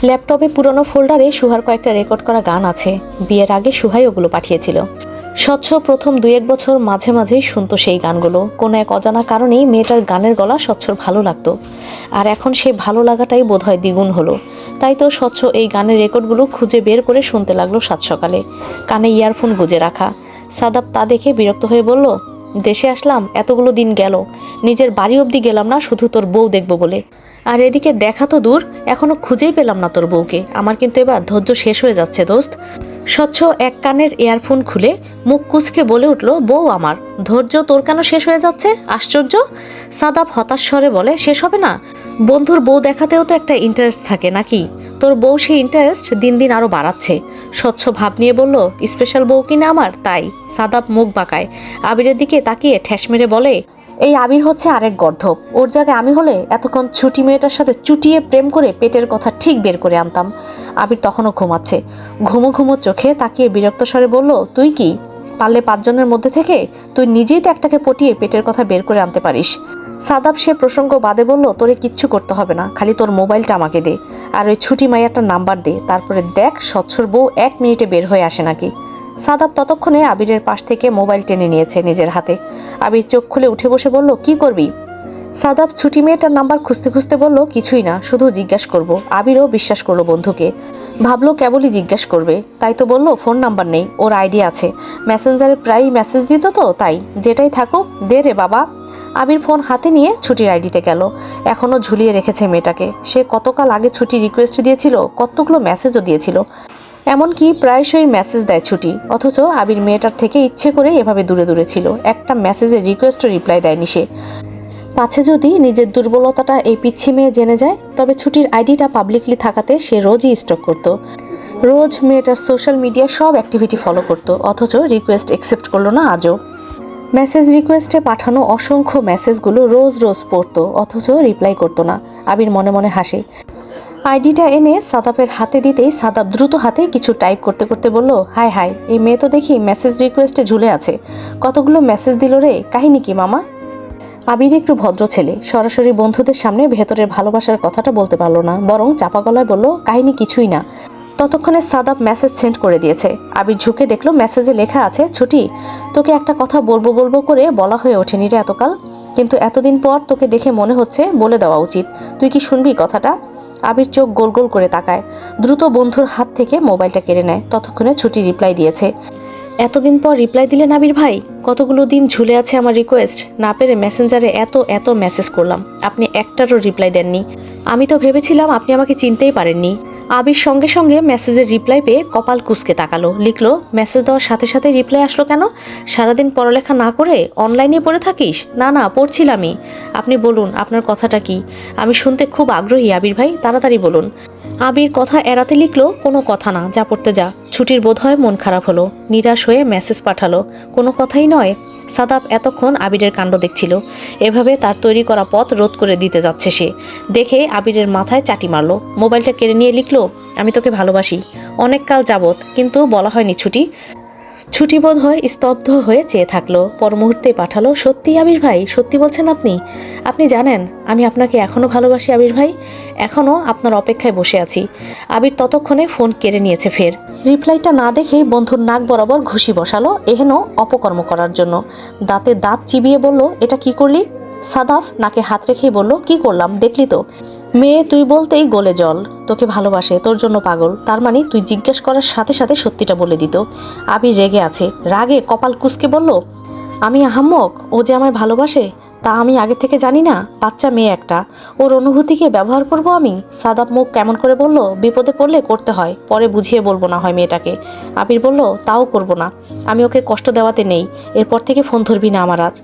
ল্যাপটপে পুরনো ফোল্ডারে সুহার কয়েকটা রেকর্ড করা গান আছে। বিয়ের আগে সুহাই ওগুলো পাঠিয়েছিল। স্বচ্ছ প্রথম 2-1 বছর মাঝে মাঝেই শুনতো সেই গানগুলো। কোনো এক অজানা কারণেই মেয়েটার গানের গলা স্বচ্ছর ভালো লাগতো। আর এখন সেই ভালো লাগাটাই বোধহয় দ্বিগুণ হলো। তাই তো স্বচ্ছ এই গানের রেকর্ডগুলো খুঁজে বের করে শুনতে লাগলো সাত সকালে, কানে ইয়ারফোন গুঁজে রাখা। সাদাব তা দেখে বিরক্ত হয়ে বলল, দেশে আসলাম, এতগুলো দিন গেল, নিজের বাড়ি অবধি গেলাম না শুধু তোর বউ দেখবো বলে। আর এদিকে দেখা তো দূর, এখনো খুঁজেই পেলাম না তোর বউকে। আমার কিন্তু এবার ধৈর্য শেষ হয়ে যাচ্ছে দোস্ত। স্বচ্ছ এক কানের ইয়ারফোন খুলে মুখ কুঁচকে বলে উঠল, বউ আমার, ধৈর্য তোর কেন শেষ হয়ে যাচ্ছে? আশ্চর্য। সাদাব হতাশ স্বরে বলে, শেষ হবে না? বন্ধুর বউ দেখাতেও তো একটা ইন্টারেস্ট থাকে নাকি? তোর বউ সেই ইন্টারেস্ট দিন দিন আরো বাড়াচ্ছে। স্বচ্ছ ভাব নিয়ে বলল, স্পেশাল বউ কিনা আমার, তাই? সাদাব মুখ বাঁকায়, আবিরের দিকে তাকিয়ে ঠেস মেরে বলে, এই আবির হচ্ছে আরেক গর্ধব। ওর জায়গায় আমি হলে এতক্ষণ ছুটি মেয়েটার সাথে চুটিয়ে প্রেম করে পেটের কথা ঠিক বের করে আনতাম। আবির তখনও ঘুমাচ্ছে। ঘুমো ঘুমো চোখে তাকিয়ে বিরক্ত স্বরে বলল, তুই কি পারলে 5 জনের মধ্যে থেকে তুই নিজেই তো একটাকে পটিয়ে পেটের কথা বের করে আনতে পারিস। সাদাব সে প্রসঙ্গ বাদে বলল, তোরে কিচ্ছু করতে হবে না, খালি তোর মোবাইলটা আমাকে দে, আর ওই ছুটি মাইয়াটার নাম্বার দে, তারপরে দেখ স্বচ্ছর বউ 1 মিনিটে বের হয়ে আসে নাকি। সাদাব ততক্ষণে আবিরের পাশ থেকে মোবাইল টেনে নিয়েছে নিজের হাতে। আবির চোখ খুলে উঠে বসে বলল, কি করবি? সাদাব ছুটি মেয়েটার নাম্বার খুঁজতে খুঁজতে বলল, কিছুই না, শুধু জিজ্ঞাসা করব। আবিরও বিশ্বাস করলো বন্ধুকে, ভাবলো কেবলই জিজ্ঞাস করবে, তাই তো বলল ফোন নাম্বার নেই, ওর আইডি আছে, মেসেঞ্জারে প্রায় মেসেজ দিত তো, তাই যেটাই থাকুক দে রে বাবা। আবির ফোন হাতে নিয়ে ছুটির আইডিতে গেল। এখনো ঝুলিয়ে রেখেছে মেয়েটাকে। সে কতকাল আগে ছুটি রিকোয়েস্ট দিয়েছিল, কতগুলো মেসেজও দিয়েছিল, এমনকি প্রায়শই মেসেজ দেয় ছুটি, অথচ আবির মেয়েটার থেকে ইচ্ছে করে এভাবে দূরে দূরে ছিল। একটা মেসেজের রিকোয়েস্টও রিপ্লাই দেয়নি সে। পাছে যদি নিজের দুর্বলতাটা এই পিচ্ছি মেয়ে জেনে যায়, তবে ছুটির আইডিটা পাবলিকলি থাকাতে সে রোজই স্টক করত। রোজ মেয়েটার সোশ্যাল মিডিয়া সব অ্যাক্টিভিটি ফলো করত, অথচ রিকোয়েস্ট অ্যাকসেপ্ট করলো না আজও। মেসেজ রিকোয়েস্টে পাঠানো অসংখ্য মেসেজগুলো রোজ রোজ পড়তো, অথচ রিপ্লাই করতো না। আবির মনে মনে হাসে। আইডিটা এনে সাদাবের হাতে দিতেই সাদাব দ্রুত হাতে কিছু টাইপ করতে করতে বলল, হাই হাই, এই মেয়ে তো দেখি মেসেজ রিকোয়েস্টে ঝুলে আছে, কতগুলো মেসেজ দিল রে, কাহিনী কি মামা? আবির একটু ভদ্র ছেলে, সরাসরি বন্ধুদের সামনে ভেতরের ভালোবাসার কথাটা বলতে পারলো না, বরং চাপা গলায় বলল, কাহিনী কিছুই না। ততক্ষণে সাদাব মেসেজ সেন্ড করে দিয়েছে। আবির ঝুঁকে দেখলো মেসেজে লেখা আছে, ছুটি, তোকে একটা কথা বলবো বলবো করে বলা হয়ে ওঠেনি রে এতকাল, কিন্তু এতদিন পর তোকে দেখে মনে হচ্ছে বলে দেওয়া উচিত। তুই কি শুনবি কথাটা? আবির চোখ গোল গোল করে তাকায়, দ্রুত বন্ধুর হাত থেকে মোবাইলটা কেড়ে নেয়। ততক্ষণে ছুটি রিপ্লাই দিয়েছে। এতদিন পর রিপ্লাই দিলেন আবির ভাই? কতগুলো দিন ঝুলে আছে আমার রিকোয়েস্ট, না পেরে মেসেঞ্জারে এত এত মেসেজ করলাম, আপনি একটারও রিপ্লাই দেননি। আমি তো ভেবেছিলাম আপনি আমাকে চিনতেই পারেননি। আবির সঙ্গে সঙ্গে মেসেজের রিপ্লাই পেয়ে কপাল কুঁচকে তাকালো, লিখলো, মেসেজ দেওয়ার সাথে সাথে রিপ্লাই আসলো কেন? সারাদিন পড়ালেখা না করে অনলাইনে পড়ে থাকিস? না না, পড়ছিলামই। আপনি বলুন আপনার কথাটা কি, আমি শুনতে খুব আগ্রহী আবির ভাই, তাড়াতাড়ি বলুন। আবির কথা এড়াতে লিখলো, কোনো কথা না, যা পড়তে যা। ছুটির বোধহয় মন খারাপ হলো, নিরাশ হয়ে মেসেজ পাঠালো, কোনো কথাই নয়। সাদাব এতক্ষণ আবিরের কাণ্ড দেখছিল, এভাবে তার তৈরি করা পথ রোধ করে দিতে যাচ্ছে সে। দেখে আবিরের মাথায় চাটি মারলো, মোবাইলটা কেড়ে নিয়ে লিখলো, আমি তোকে ভালোবাসি, অনেক কাল যাবত, কিন্তু বলা হয়নি ছুটি। ছুটি বোধ হয় স্তব্ধ হয়ে চেয়ে থাকলো, পর মুহূর্তে পাঠালো, সত্যি আবির ভাই, সত্যি বলছেন আপনি? আপনি জানেন আমি আপনাকে এখনো ভালোবাসি আবির ভাই, এখনো আপনার অপেক্ষায় বসে আছি। আবির ততক্ষণে ফোন কেড়ে নিয়েছে ফের। রিপ্লাইটা না দেখেই বন্ধুর নাক বরাবর ঘুষি বসালো, এহেন অপকর্ম করার জন্য। দাঁতে দাঁত চিবিয়ে বলল, এটা কি করলি? সাদাফ নাকে হাত রেখেই বলল, কি করলাম দেখলি তো, মেয়ে তুই বলতেই গলে জল, তোকে ভালোবাসে, তোর জন্য পাগল, তার মানে তুই জিজ্ঞেস করার সাথে সাথে সত্যিটা বলে দিত। আবির রেগে আছে, রাগে কপাল কুঁচকে বলল, আমি আহাম্মক, ও যে আমায় ভালোবাসে তা আমি আগে থেকে জানি না? বাচ্চা মেয়ে একটা, ওর অনুভূতিকে ব্যবহার করব আমি? সাদাব মুখ কেমন করে বলল, বিপদে পড়লে করতে হয়, পরে বুঝিয়ে বলবো না হয় মেয়েটাকে। আবির বলল, তাও করব না, আমি ওকে কষ্ট দেওয়াতে নেই, এরপর থেকে ফোন ধরবি না আমার আর।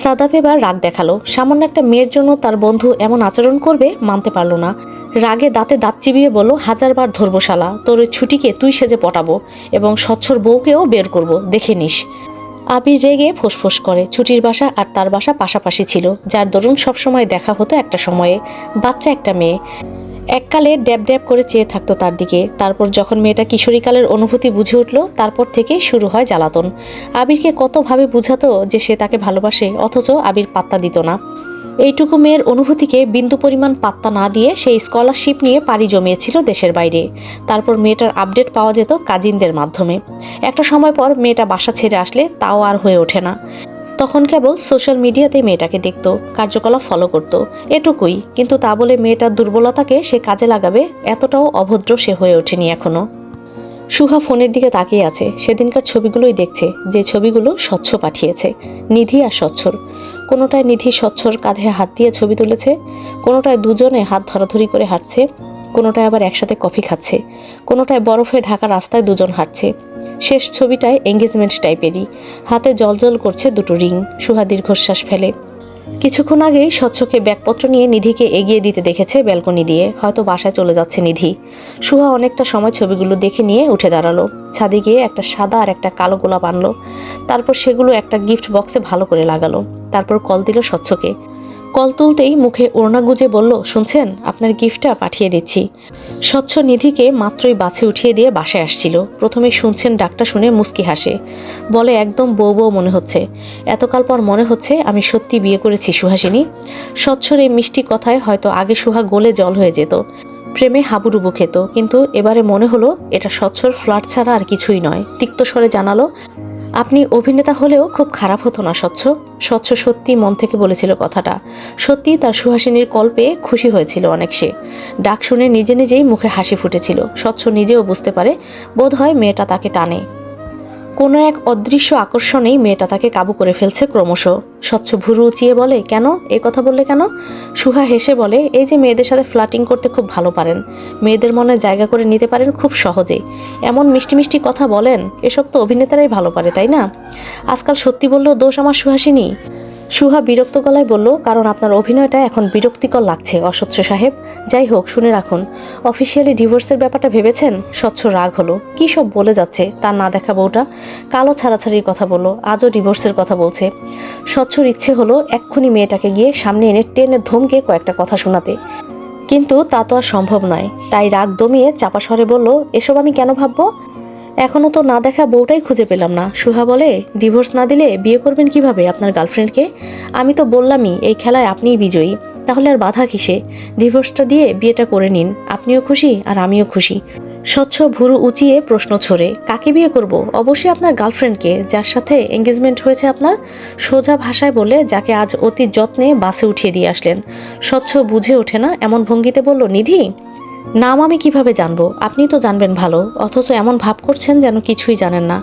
সাদাব এবার রাগ দেখালো, সামান্য একটা মেয়ের জন্য তার বন্ধু এমন আচরণ করবে মানতে পারলো না। রাগে দাঁতে দাঁত চিবিয়ে বলল, 1000বার ধরবো শালা, তোর ওই ছুটিকে তুই সেজে পটাবো, এবং স্বচ্ছর বউকেও বের করব, দেখে নিস। আবির রেগে ফোঁসফোঁস করে। ছুটির বাসা আর তার বাসা পাশাপাশি ছিল, যার দরুন সবসময় দেখা হতো একটা সময়ে। বাচ্চা একটা মেয়ে, এককালে ড্যাব ড্যাব করে চেয়ে থাকতো তার দিকে। তারপর যখন মেয়েটা কিশোরীকালের অনুভূতি বুঝে উঠল, তারপর থেকেই শুরু হয় জ্বালাতন। আবিরকে কতভাবে বুঝাতো যে সে তাকে ভালোবাসে, অথচ আবির পাত্তা দিত না। এইটুকু মেয়ের অনুভূতিকে বিন্দু পরিমাণ পাত্তা না দিয়ে সেই স্কলারশিপ নিয়ে পাড়ি জমিয়েছিল দেশের বাইরে। তারপর মেয়েটার আপডেট পাওয়া যেত কাজিনদের মাধ্যমে। একটা সময় পর মেয়েটা বাসা ছেড়ে আসলে তাও আর হয়ে ওঠে না। তখন কেবল সোশ্যাল মিডিয়াতে মেয়েটাকে দেখত, কার্যকলাপ ফলো করত, এটুকুই। কিন্তু তা বলে মেয়েটার দুর্বলতাকে সে কাজে লাগাবে এতটাও অভদ্র সে হয়ে ওঠেনি এখনো। সুহা ফোনের দিকে তাকিয়ে আছে, সেদিনকার ছবিগুলোই দেখছে, যে ছবিগুলো স্বচ্ছ পাঠিয়েছে, নিধি আর স্বচ্ছর। কোনোটায় নিধি স্বচ্ছর কাঁধে হাত দিয়ে ছবি তুলেছে, কোনোটায় দুজনে হাত ধরাধরি করে হাঁটছে, কোনোটায় আবার একসাথে কফি খাচ্ছে, কোনোটায় বরফে ঢাকা রাস্তায় দুজন হাঁটছে। শেষ ছবিটায় এঙ্গেজমেন্ট টাইপেরই, হাতে জলজল করছে দুটো রিং। সুহা দীর্ঘশ্বাস ফেলে। কিছুক্ষণ আগেই স্বচ্ছকে ব্যাগপত্র নিয়ে নিধিকে এগিয়ে দিতে দেখেছে ব্যালকনি দিয়ে, হয়তো বাসায় চলে যাচ্ছে নিধি। সুহা অনেকটা সময় ছবিগুলো দেখে নিয়ে উঠে দাঁড়ালো। ছাদে গিয়ে একটা সাদা আর একটা কালো গোলাপ আনলো। তারপর সেগুলো একটা গিফট বক্সে ভালো করে লাগালো। তারপর কল দিল স্বচ্ছকে। কল তুলতেই মুখে ওড়না গুজে বলল, শুনছেন, আপনার গিফটটা পাঠিয়ে দিচ্ছি। স্বচ্ছ নিধিকে মাত্রই বাসে উঠিয়ে দিয়ে বাসায় আসছিল। প্রথমে শুনছেন ডাকটা শুনে মুচকি হাসে, বলে, একদম বউ বউ মনে হচ্ছে। এতকাল পর মনে হচ্ছে আমি সত্যি বিয়ে করেছি সুহাসিনী। স্বচ্ছর এই মিষ্টি কথায় হয়তো আগে সুহা গলে জল হয়ে যেত, প্রেমে হাবুডুবু খেত, কিন্তু এবারে মনে হলো এটা স্বচ্ছর ফ্লার্ট ছাড়া আর কিছুই নয়। তিক্ত স্বরে জানালো, আপনি অভিনেতা হলেও খুব খারাপ হতো না স্বচ্ছ। স্বচ্ছ সত্যি মন থেকে বলেছিল কথাটা। সত্যি তার সুহাসিনীর কল পেয়ে খুশি হয়েছিল অনেক সে। ডাক শুনে নিজে নিজেই মুখে হাসি ফুটেছিল। স্বচ্ছ নিজেও বুঝতে পারে, বোধ হয় মেয়েটা তাকে টানে। কোনো এক অদৃশ্য আকর্ষণেই মেয়েটা তাকে কাবু করে ফেলছে ক্রমশ। স্বচ্ছ ভুরু উঁচিয়ে বলে, কেন, এই কথা বললে কেন? সুহা হেসে বলে, এই যে মেয়েদের সাথে ফ্লার্টিং করতে খুব ভালো পারেন, মেয়েদের মনে জায়গা করে নিতে পারেন খুব সহজে, এমন মিষ্টি মিষ্টি কথা বলেন, এসব তো অভিনেতারাই ভালো পারে, তাই না? আজকাল সত্যি বললেও দোষ আমার সুহাসিনী। সুহা বিরক্ত গলায় বলল, কারণ আপনার অভিনয়টা এখন বিরক্তিকর লাগছে অস্বচ্ছ সাহেব। যাই হোক, শুনে রাখুন, অফিসিয়ালি ডিভোর্সের ব্যাপারটা ভেবেছেন? স্বচ্ছ রাগ হলো, কি সব বলে যাচ্ছে তার না দেখা বউটা। কালো ছাড়াছাড়ির কথা বললো, আজও ডিভোর্সের কথা বলছে। স্বচ্ছর ইচ্ছে হলো এক্ষুনি মেয়েটাকে গিয়ে সামনে এনে টেনে ধমকে কয়েকটা কথা শোনাতে, কিন্তু তা তো আর সম্ভব নয়। তাই রাগ দমিয়ে চাপা স্বরে বলল, এসব আমি কেন ভাববো? এখনো তো না দেখা বউটাই খুঁজে পেলাম না। সুহা বলে, ডিভোর্স না দিলে বিয়ে করবেন কিভাবে আপনার গার্লফ্রেন্ডকে? আমি তো বললামই এই খেলায় আপনিই বিজয়ী, তাহলে আর বাধা কিসে? ডিভোর্সটা দিয়ে বিয়েটা করে নিন, আপনিও খুশি আর আমিও খুশি। স্বচ্ছ ভুরু উঁচিয়ে প্রশ্ন ছড়ে, কাকে বিয়ে করব? অবশ্যই আপনার গার্লফ্রেন্ডকে, যার সাথে এঙ্গেজমেন্ট হয়েছে আপনার। সোজা ভাষায় বলে, যাকে আজ অতি যত্নে বাসে উঠিয়ে দিয়ে আসলেন। স্বচ্ছ বুঝে ওঠে না, এমন ভঙ্গিতে বলল, নিধি? নাম আমি কিভাবে জানবো? আপনি তো জানবেন ভালো, অথচ এমন ভাব করছেন যেন কিছুই জানেন না।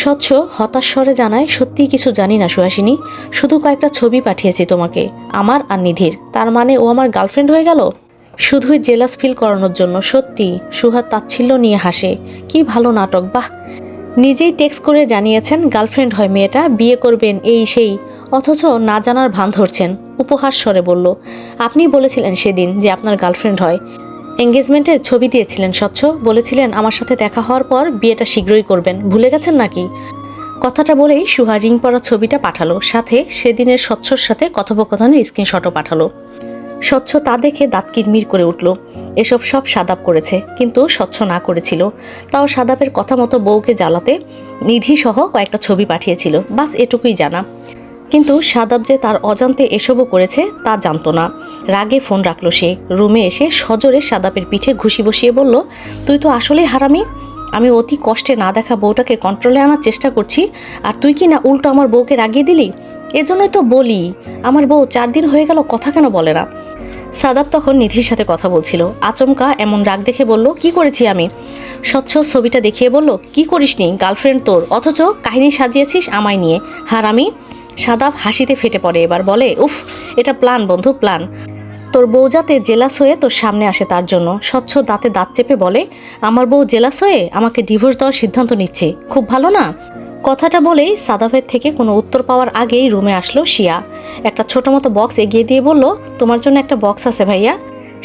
স্বচ্ছ হতাশ স্বরে জানায়, সত্যিই কিছু জানি না সুহাসিনী, শুধু কয়েকটা ছবি পাঠিয়েছি তোমাকে, আমার আর নিধির। তার মানে ও আমার গার্লফ্রেন্ড হয়ে গেল? শুধুই জেলাস ফিল করানোর জন্য? সত্যি? সুহা তাচ্ছিল্য নিয়ে হাসে, কি ভালো নাটক, বাহ। নিজেই টেক্সট করে জানিয়েছেন গার্লফ্রেন্ড হয় মেয়েটা, বিয়ে করবেন এই সেই, অথচ না জানার ভান ধরছেন। উপহাস স্বরে বলল, আপনি বলেছিলেন সেদিন যে আপনার গার্লফ্রেন্ড হয়। এঙ্গেজমেন্টের ছবি দিয়েছিলেন স্বচ্ছ, বলেছিলেন আমার সাথে দেখা হওয়ার পর বিয়েটা শীঘ্রই করবেন, ভুলে গেছেন নাকি? কথাটা বলেই সুহা রিং পরা ছবিটা পাঠালো, সাথে সেদিনের স্বচ্ছর সাথে কথোপকথনের স্ক্রিনশটও পাঠালো। স্বচ্ছ তা দেখে দাঁত কিরমির করে উঠল। এসব সব সাদাব করেছে, কিন্তু স্বচ্ছ না করেছিল। তাও সাদাবের কথা মতো বউকে জ্বালাতে নিধি সহ কয়েকটা ছবি পাঠিয়েছিল, বাস এটুকুই জানা। কিন্তু সাদাব যে তার অজান্তে এসবও করেছে তা জানতো না। রাগে ফোন রাখলো সে। রুমে এসে সজোরে সাদাবের পিঠে ঘুষি বসিয়ে বলল, তুই তো আসলেই হারামি। আমি অতি কষ্টে না দেখা বউটাকে কন্ট্রোলে আনার চেষ্টা করছি, আর তুই কি না উল্টো আমার বউকে রাগিয়ে দিলি? এজন্যই তো বলি, আমার বউ 4 দিন হয়ে গেল কথা কেন বলে না? সাদাব তখন নিধির সাথে কথা বলছিল। আচমকা এমন রাগ দেখে বলল, কি করেছি আমি? স্বচ্ছ ছবিটা দেখিয়ে বলল, কি করিসনি, গার্লফ্রেন্ড তোর, অথচ কাহিনী সাজিয়েছিস আমায় নিয়ে, হারামি। সাদাব হাসিতে ফেটে পড়ে, এবার বলে, উফ, এটা প্ল্যান বন্ধু, প্ল্যান। তোর বউ যাতে জেলাস হয়ে তোর সামনে আসে তার জন্য। স্বচ্ছ দাঁতে দাঁত চেপে বলে, আমার বউ জেলাস হয়ে আমাকে ডিভোর্স দেওয়ার সিদ্ধান্ত নিচ্ছে, খুব ভালো না? কথাটা বলেই সাদাবের থেকে কোনো উত্তর পাওয়ার আগেই রুমে আসলো শিয়া। একটা ছোট মতো বক্স এগিয়ে দিয়ে বলল, তোমার জন্য একটা বক্স আছে ভাইয়া,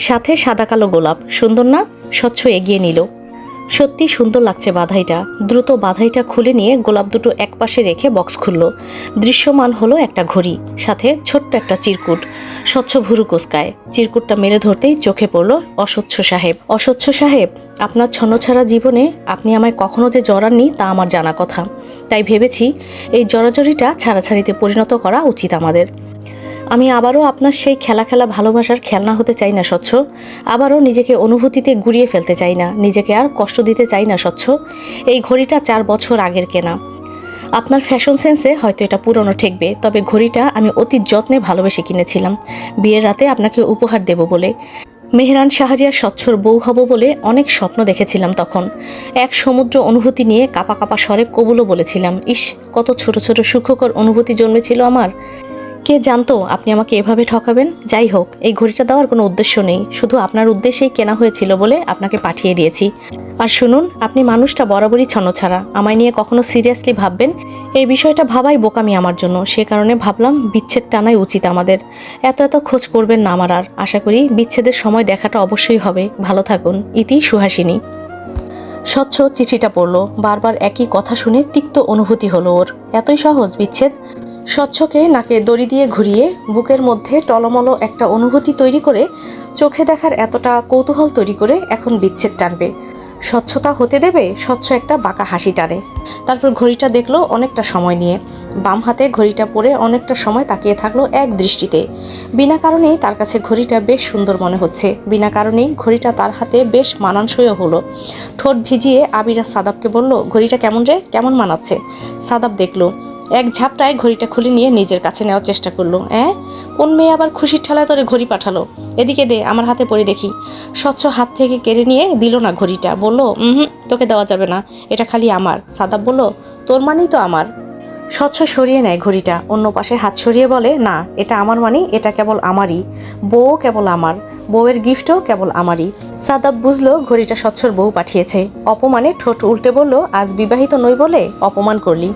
সাথে সাদা কালো গোলাপ, সুন্দর না? স্বচ্ছ এগিয়ে নিল। সত্যি সুন্দর লাগছে বাধাইটা। দ্রুত বাধাইটা খুলে নিয়ে গোলাপ দুটো একপাশে রেখে বক্স খুলল। দৃশ্যমান হলো একটা ঘড়ি, সাথে ছোট্ট একটা চিরকুট। স্বচ্ছ ভুরু কুঁচকায়। চিরকুটটা মেরে ধরতেই চোখে পড়ল অস্বচ্ছ সাহেব। অস্বচ্ছ সাহেব, আপনার ছন্নছাড়া জীবনে আপনি আমায় কখনো যে জড়াননি তা আমার জানা কথা। তাই ভেবেছি এই জড়াজড়িটা ছাড়াছাড়িতে পরিণত করা উচিত আমাদের। আমি আবারও আপনার সেই খেলা খেলা ভালোবাসার খেলনা হতে চাই না স্বচ্ছ। আবারও নিজেকে অনুভূতিতে গুড়িয়ে ফেলতে চাই না, নিজেকে আর কষ্ট দিতে চাই না স্বচ্ছ। এই ঘড়িটা 4 বছর আগের কেনা। আপনার ফ্যাশন সেন্সে হয়তো এটা পুরনো ঠেকবে, তবে ঘড়িটা আমি অতি যত্নে ভালোবেসে কিনেছিলাম বিয়ের রাতে আপনাকে উপহার দেব বলে। মেহরান শাহরিয়ার স্বচ্ছর বউ হব বলে অনেক স্বপ্ন দেখেছিলাম তখন। এক সমুদ্র অনুভূতি নিয়ে কাপা কাপা স্বরে কবুলও বলেছিলাম। ইস, কত ছোট ছোট সুখকর অনুভূতি জন্মেছিল আমার। কে জানতো আপনি আমাকে এভাবে ঠকাবেন। যাই হোক, এই ঘড়িটা দেওয়ার কোনো উদ্দেশ্য নেই, শুধু আপনার উদ্দেশ্যেই কেনা হয়েছিল বলে আপনাকে পাঠিয়ে দিয়েছি। আর শুনুন, আপনি মানুষটা বরাবরই ছন্নছাড়া। আমায় নিয়ে কখনো সিরিয়াসলি ভাববেন, এই বিষয়টা ভাবাই বোকামি আমার জন্য। সে কারণে ভাবলাম বিচ্ছেদ টানাই উচিত আমাদের। এত এত খোঁজ করবেন না আমার আর। আশা করি বিচ্ছেদের সময় দেখাটা অবশ্যই হবে। ভালো থাকুন। ইতি সুহাসিনী। স্বচ্ছ চিঠিটা পড়ল। বারবার একই কথা শুনে তিক্ত অনুভূতি হলো ওর। এতই সহজ বিচ্ছেদ? স্বচ্ছকে নাকে দড়ি দিয়ে ঘুরিয়ে বুকের মধ্যে টলমলো একটা অনুভূতি তৈরি করে, চোখে দেখার এতটা কৌতূহল তৈরি করে এখন বিচ্ছেদ টানবে। স্বচ্ছতা হতে দেবে? স্বচ্ছ একটা বাঁকা হাসি টানে। তারপর ঘড়িটা দেখলো অনেকটা সময় নিয়ে। বাম হাতে ঘড়িটা পরে অনেকটা সময় তাকিয়ে থাকলো এক দৃষ্টিতে। বিনা কারণেই তার কাছে ঘড়িটা বেশ সুন্দর মনে হচ্ছে। বিনা কারণেই ঘড়িটা তার হাতে বেশ মানানসইও হলো। ঠোঁট ভিজিয়ে আবিরা সাদাবকে বলল, ঘড়িটা কেমন রে, কেমন মানাচ্ছে? সাদাব দেখলো, এক ঝাপটায় ঘড়িটা খুলে নিয়ে নিজের কাছে নেওয়ার চেষ্টা করলো। কোন মেয়ে আবার খুশির ঠেলায় তোরে ঘড়ি পাঠালো? এদিকে দে, আমার হাতে পরে দেখি। স্বচ্ছ হাত থেকে কেড়ে নিয়ে দিল না ঘড়িটা। বলল, তোকে দেওয়া যাবে না, এটা খালি আমার। সাদাব বলল, তোর মানেই তো আমার। স্বচ্ছ সরিয়ে নেয় ঘড়িটা, অন্য পাশে হাত সরিয়ে বলে, না, এটা আমার মানি, এটা কেবল আমারই। বউ কেবল আমার, বউয়ের গিফটও কেবল আমারই। সাদাব বুঝলো ঘড়িটা স্বচ্ছর বউ পাঠিয়েছে। অপমানে ঠোঁট উল্টে বলল, আজ বিবাহিত নই বলে অপমান করলি।